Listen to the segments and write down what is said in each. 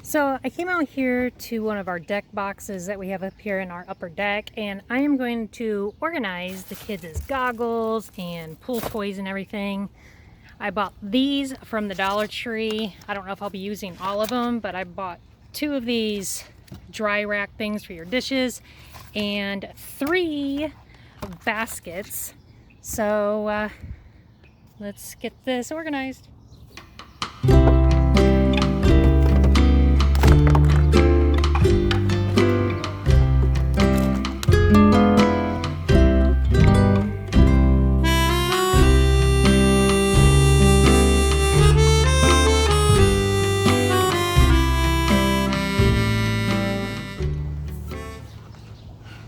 So I came out here to one of our deck boxes that we have up here in our upper deck, and I am going to organize the kids' goggles and pool toys and everything. I bought these from the Dollar Tree. I don't know if I'll be using all of them, but I bought 2 of these dry rack things for your dishes and 3 baskets. So let's get this organized.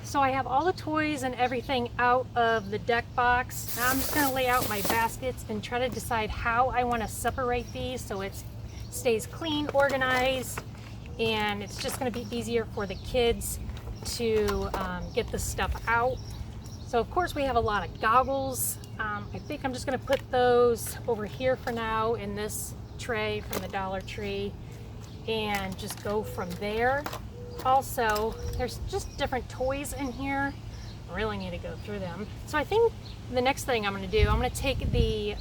So I have all the toys and everything out of the deck box. Now I'm just going to lay out my baskets and try to decide how I want to separate these so it stays clean, organized, and it's just going to be easier for the kids to get the stuff out. So of course we have a lot of goggles. I think I'm just going to put those over here for now in this tray from the Dollar Tree and just go from there. Also, there's just different toys in here. I really need to go through them. So I think the next thing I'm going to do, I'm going to take the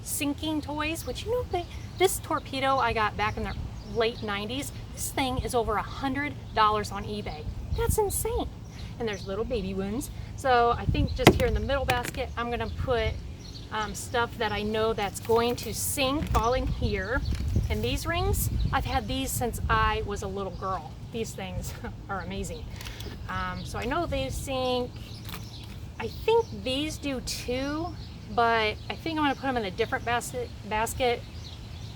sinking toys, which this torpedo I got back in the late 90s. This thing is over $100 on eBay. That's insane. And there's little baby ones. So I think just here in the middle basket, I'm going to put stuff that I know that's going to sink all in here. And these rings, I've had these since I was a little girl. These things are amazing. So I know they sink. I think these do too, but I think I'm going to put them in a different basket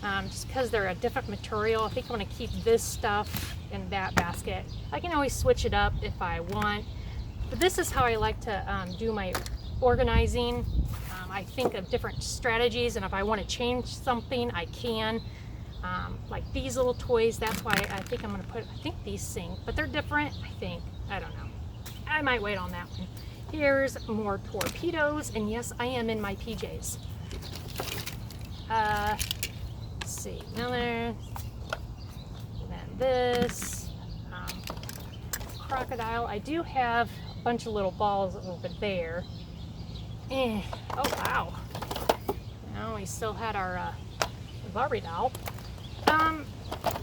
just because they're a different material. I think I'm going to keep this stuff in that basket. I can always switch it up if I want, but this is how I like to do my organizing. I think of different strategies, and if I want to change something, I can. Like these little toys, that's why I think I'm going to put, I think these sink, but they're different, I think. I don't know. I might wait on that one. Here's more torpedoes, and yes, I am in my PJs. Let's see, another, and then this, crocodile. I do have a bunch of little balls over there. Oh wow. Now we still had our Barbie doll.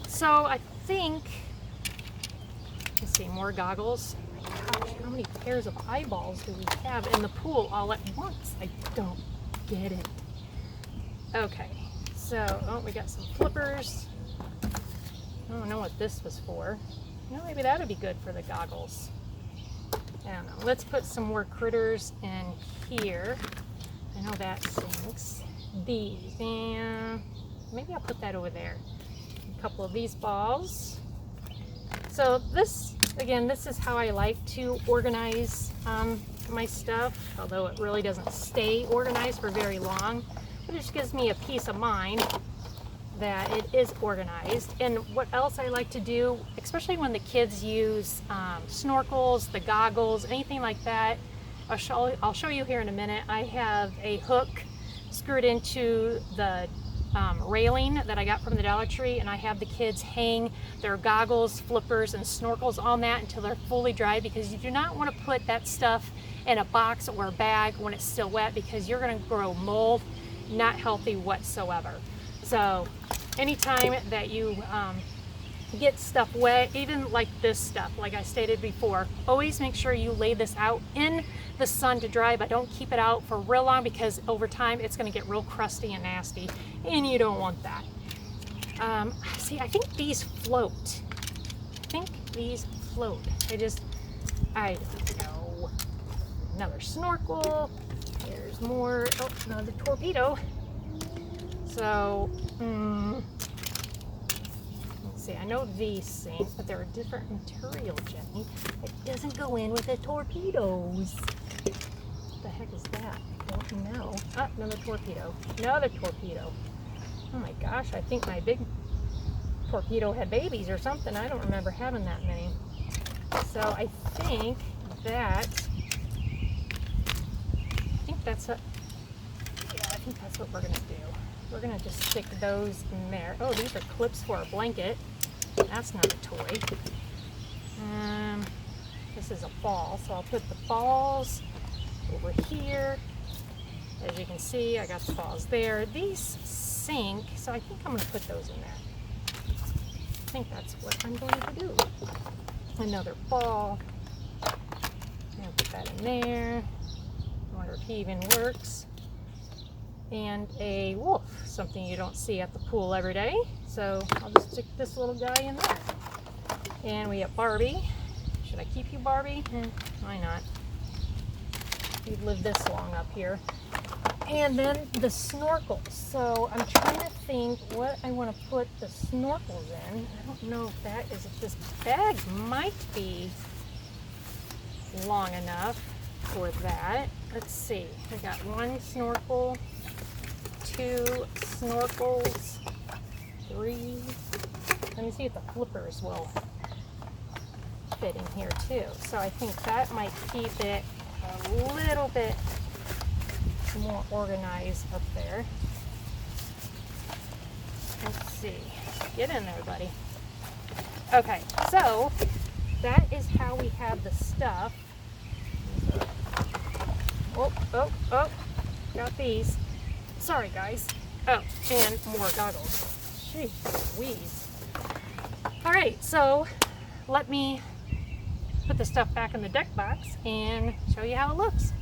So I think, let's see, more goggles. Oh my gosh, how many pairs of eyeballs do we have in the pool all at once? I don't get it. Okay, so, we got some flippers. I don't know what this was for. Maybe that would be good for the goggles. I don't know. Let's put some more critters in here. I know that sinks. These, and maybe I'll put that over there. A couple of these balls. So this, again, this is how I like to organize my stuff, although it really doesn't stay organized for very long, but it just gives me a peace of mind that it is organized. And what else I like to do, especially when the kids use snorkels, the goggles, anything like that, I'll show you here in a minute. I have a hook screwed into the railing that I got from the Dollar Tree, and I have the kids hang their goggles, flippers, and snorkels on that until they're fully dry, because you do not want to put that stuff in a box or a bag when it's still wet, because you're going to grow mold. Not healthy whatsoever. So anytime that you get stuff wet, even like this stuff, like I stated before, always make sure you lay this out in the sun to dry, but don't keep it out for real long, because over time it's going to get real crusty and nasty, and you don't want that. See, I think these float. I don't know. Another snorkel. There's more. Oh, another torpedo. So, let's see. I know these sink, but they're a different material, Jenny. It doesn't go in with the torpedoes. What the heck is that? I don't know. Ah, another torpedo. Another torpedo. Oh my gosh, I think my big torpedo had babies or something. I don't remember having that many. So I think that's what we're gonna do. We're gonna just stick those in there. Oh, these are clips for our blanket. That's not a toy. This is a ball, so I'll put the balls over here. As you can see, I got the balls there. These sink, so I think I'm going to put those in there. I think that's what I'm going to do. Another ball. I'm going to put that in there. I wonder if he even works. And a wolf, something you don't see at the pool every day. So I'll just stick this little guy in there. And we have Barbie. Should I keep you, Barbie? Why not? You've lived this long up here. And then the snorkels. So I'm trying to think what I want to put the snorkels in. I don't know if that is, if this bag might be long enough for that. Let's see. I got one snorkel, two snorkels, three. Let me see if the flippers will fit in here too. So I think that might keep it a little bit more organized up there. Let's see. Get in there, buddy. Okay, so that is how we have the stuff. Oh, oh, oh, got these. Sorry, guys. Oh, and more goggles. Jeez Louise. All right, so let me put the stuff back in the deck box and show you how it looks.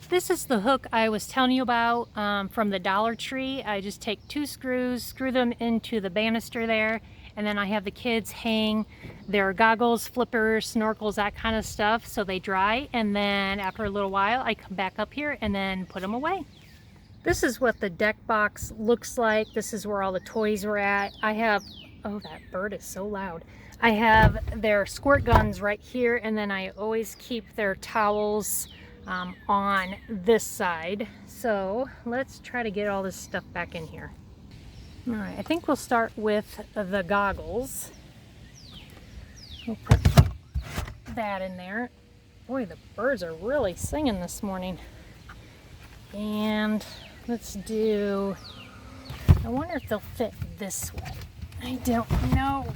This is the hook I was telling you about from the Dollar Tree. I just take 2 screws, screw them into the banister there, and then I have the kids hang their goggles, flippers, snorkels, that kind of stuff so they dry, and then after a little while I come back up here and then put them away. This is what the deck box looks like. This is where all the toys were at. I have, oh, that bird is so loud. I have their squirt guns right here, and then I always keep their towels on this side. So let's try to get all this stuff back in here. All right, I think we'll start with the goggles. We'll put that in there. Boy, the birds are really singing this morning. And let's do, I wonder if they'll fit this way. I don't know.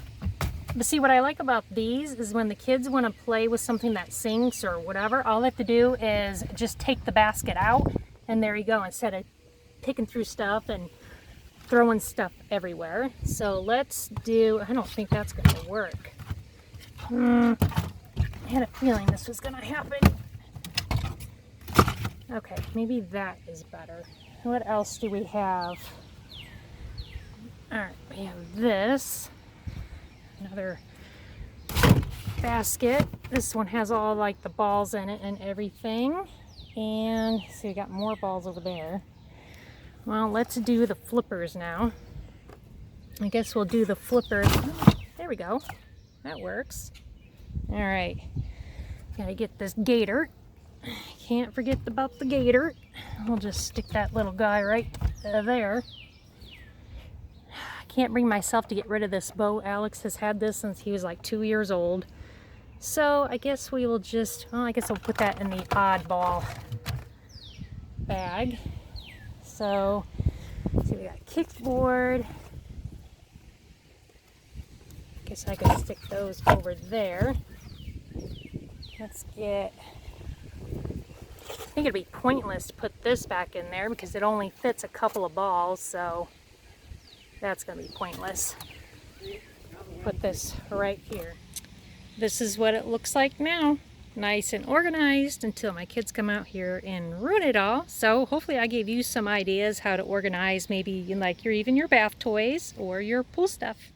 But see, what I like about these is when the kids want to play with something that sinks or whatever, all they have to do is just take the basket out, and there you go, instead of picking through stuff and throwing stuff everywhere. So let's do, I don't think that's going to work. I had a feeling this was going to happen. Okay, maybe that is better. What else do we have? All right, we have this. Another basket. This one has all like the balls in it and everything. And so we got more balls over there. Well, let's do the flippers now. I guess we'll do the flippers. There we go. That works. All right. Gotta get this gator. Can't forget about the gator. We'll just stick that little guy right there. Can't bring myself to get rid of this bow. Alex has had this since he was like 2 years old. So I guess we will just, well, I guess I'll put that in the oddball bag. So, let's see, we got a kickboard. Guess I could stick those over there. Let's get, I think it'd be pointless to put this back in there because it only fits a couple of balls, so that's going to be pointless. Put this right here. This is what it looks like now. Nice and organized until my kids come out here and ruin it all. So hopefully I gave you some ideas how to organize maybe like even your bath toys or your pool stuff.